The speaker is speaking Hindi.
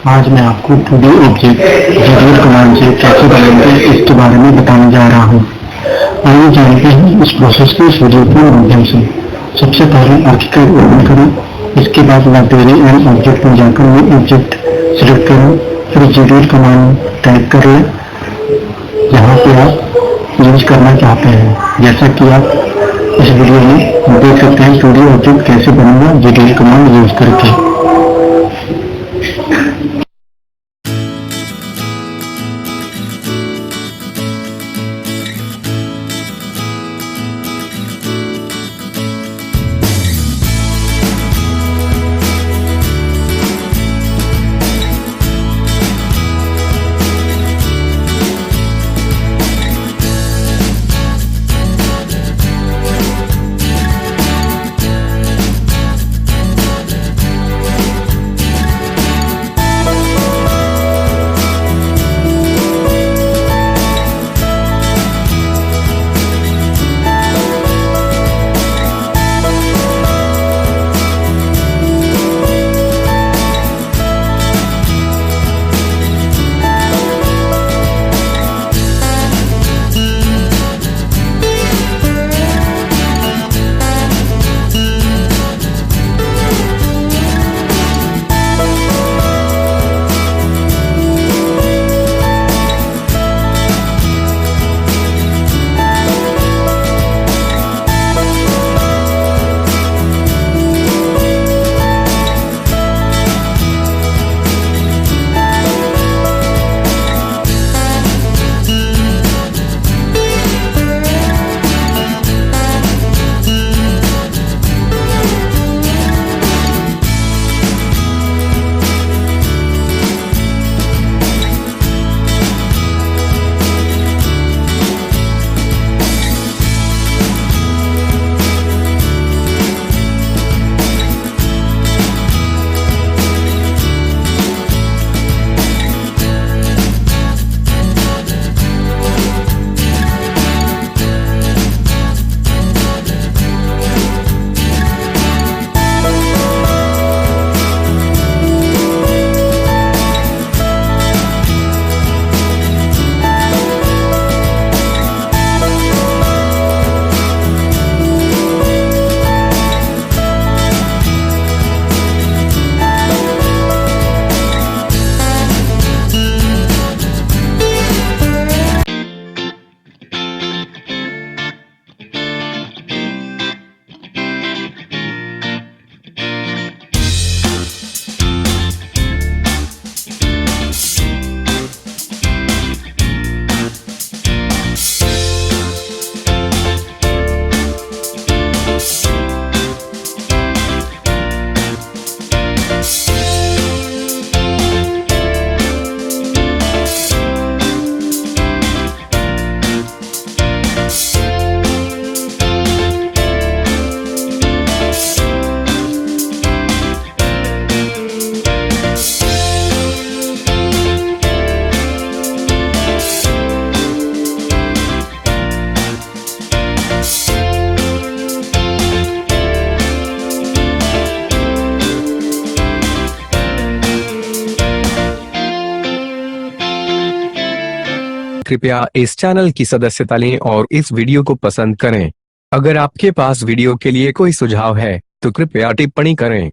आज मैं आपको 2D ऑब्जेक्ट GDL कमांड से कैसे बनाएंगे इसके बारे में बताने जा रहा हूँ। आइए जानते हैं इस प्रोसेस को इस वीडियो के माध्यम से। सबसे पहले आर्किकाड ओपन करें, इसके बाद लाइब्रेरी एंड ऑब्जेक्ट में जाकर न्यू ऑब्जेक्ट सिलेक्ट करें, फिर GDL कमांड टाइप कर लें जहाँ पे आप यूज करना चाहते हैं। जैसा कि आप इस वीडियो में देख सकते हैं 2D ऑब्जेक्ट कैसे बनेगा GDL कमांड यूज करके। कृपया इस चैनल की सदस्यता लें और इस वीडियो को पसंद करें। अगर आपके पास वीडियो के लिए कोई सुझाव है तो कृपया टिप्पणी करें।